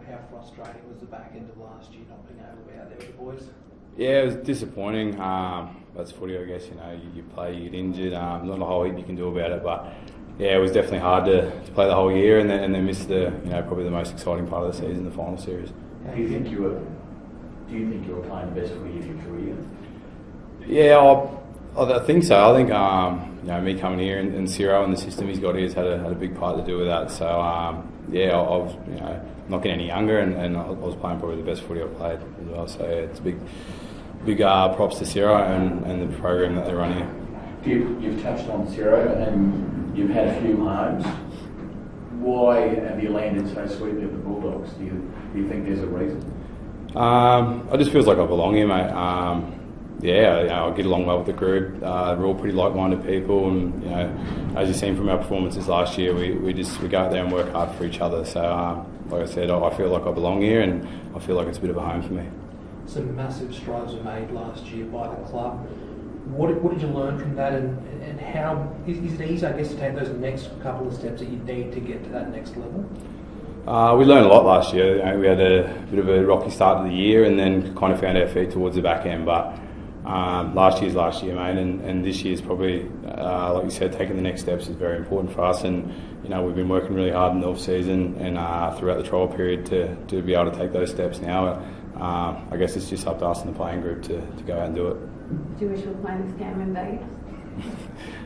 how frustrating was the back end of last year not being able to be out there with the boys? Yeah, it was disappointing. That's footy, I guess. You play, you get injured. Not a whole heap you can do about it, but yeah, it was definitely hard to play the whole year and then miss the probably the most exciting part of the season, the final series. Do you think you were playing the best footy of your career? Yeah, I think so. I think me coming here and Ciro and the system he's got here has had a big part to do with that. So I was not getting any younger and I was playing probably the best footy I've played as well. So yeah, it's big props to Ciro and the program that they're running. You've touched on Ciro and you've had a few homes. Why have you landed so sweetly at the Bulldogs? Do you think there's a reason? I just feels like I belong here, mate. I get along well with the group. We're all pretty like-minded people, and as you've seen from our performances last year, we go out there and work hard for each other. So, like I said, I feel like I belong here, and I feel like it's a bit of a home for me. Some massive strides were made last year by the club. What did you learn from that, and how is it easy, I guess, to take those next couple of steps that you need to get to that next level? We learned a lot last year. We had a bit of a rocky start to the year, and then kind of found our feet towards the back end. But last year's last year, mate, and this year's probably, like you said, taking the next steps is very important for us. And we've been working really hard in the off season and throughout the trial period to be able to take those steps now. I guess it's just up to us in the playing group to go out and do it. Do you wish you were playing this game in Vegas?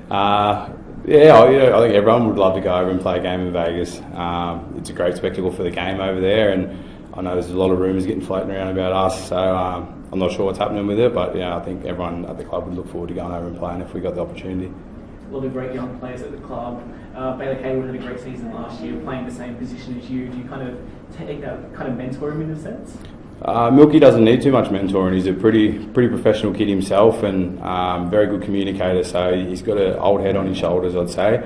I think everyone would love to go over and play a game in Vegas. It's a great spectacle for the game over there, and I know there's a lot of rumours getting floating around about us, so I'm not sure what's happening with it, but I think everyone at the club would look forward to going over and playing if we got the opportunity. A lot of great young players at the club. Bailey Hayward had a great season last year, playing the same position as you. Do you kind of take that, kind of mentor him in a sense? Milky doesn't need too much mentoring. He's a pretty professional kid himself and very good communicator, so he's got an old head on his shoulders, I'd say.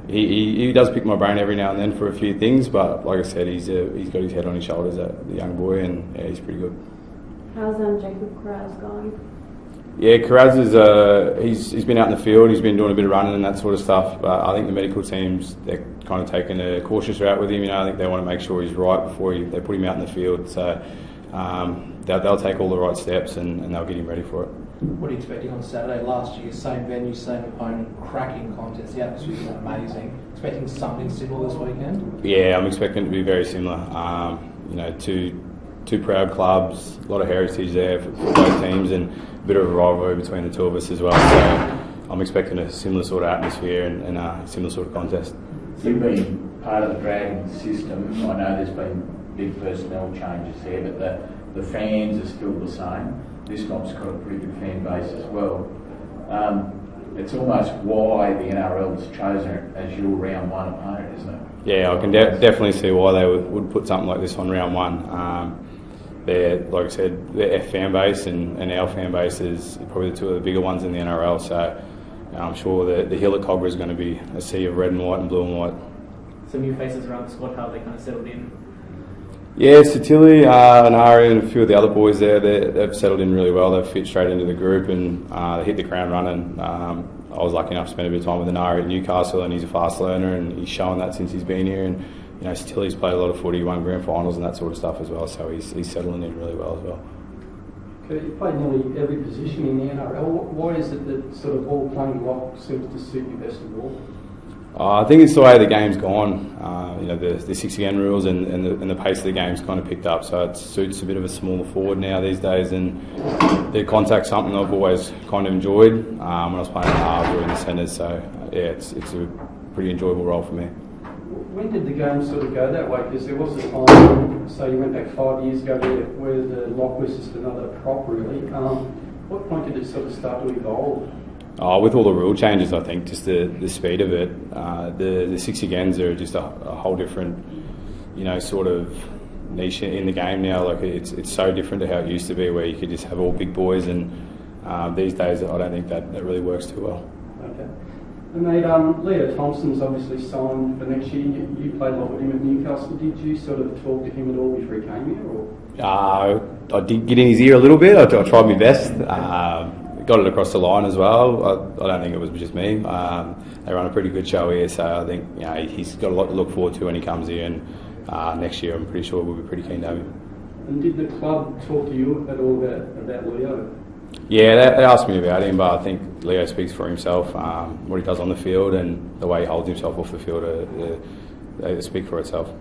He does pick my brain every now and then for a few things, but like I said, he's got his head on his shoulders, the young boy, and he's pretty good. How's Jacob Corrales going? Yeah, Carraz is he's been out in the field, he's been doing a bit of running and that sort of stuff, but I think the medical teams, they're kind of taking a cautious route with him. I think they want to make sure he's right before they put him out in the field, so they'll take all the right steps and they'll get him ready for it. What are you expecting on Saturday? Last year, same venue, same opponent, cracking contest, the atmosphere was amazing. Expecting something similar this weekend? Yeah, I'm expecting it to be very similar. Two proud clubs, a lot of heritage there for both teams, and a bit of a rivalry between the two of us as well. So I'm expecting a similar sort of atmosphere and a similar sort of contest. You've been part of the Dragon system. I know there's been big personnel changes there, but the fans are still the same. This mob's got a pretty good fan base as well. It's almost why the NRL's chosen it as your round one opponent, isn't it? Yeah, I can definitely see why they would put something like this on round one. They're, like I said, their fan base and our fan base is probably the two of the bigger ones in the NRL, so I'm sure the hill at Cobra is going to be a sea of red and white and blue and white. Some new faces around the squad, how have they kind of settled in? Yeah, Satili, Anari and a few of the other boys there, they've settled in really well. They've fit straight into the group and they hit the ground running. I was lucky enough to spend a bit of time with Anari at Newcastle, and he's a fast learner and he's shown that since he's been here. And Satili's played a lot of footy, won grand finals and that sort of stuff as well, so he's settling in really well as well. Okay, you played nearly every position in the NRL. Why is it that sort of ball playing lock seems to suit you best of all? I think it's the way the game's gone. The 6 again rules and the pace of the game's kind of picked up, so it suits a bit of a smaller forward now these days. And the contact's something I've always kind of enjoyed when I was playing in the halves or in the centres. So yeah, it's a pretty enjoyable role for me. When did the game sort of go that way? Because there was a time, so you went back 5 years ago, where the lock was just another prop, really. What point did it sort of start to evolve? With all the rule changes, I think just the speed of it, the 6 agains are just a whole different, sort of niche in the game now. Like it's so different to how it used to be, where you could just have all big boys, and these days I don't think that really works too well. Okay. And mate, Leo Thompson's obviously signed for next year. You played a lot with him at Newcastle. Did you sort of talk to him at all before he came here? Or? I did get in his ear a little bit. I tried my best. Got it across the line as well. I don't think it was just me. They run a pretty good show here, so I think he's got a lot to look forward to when he comes here, and next year I'm pretty sure we'll be pretty keen to have him. And did the club talk to you at all about Leo? Yeah, they asked me about him, but I think Leo speaks for himself. What he does on the field and the way he holds himself off the field, they speak for itself.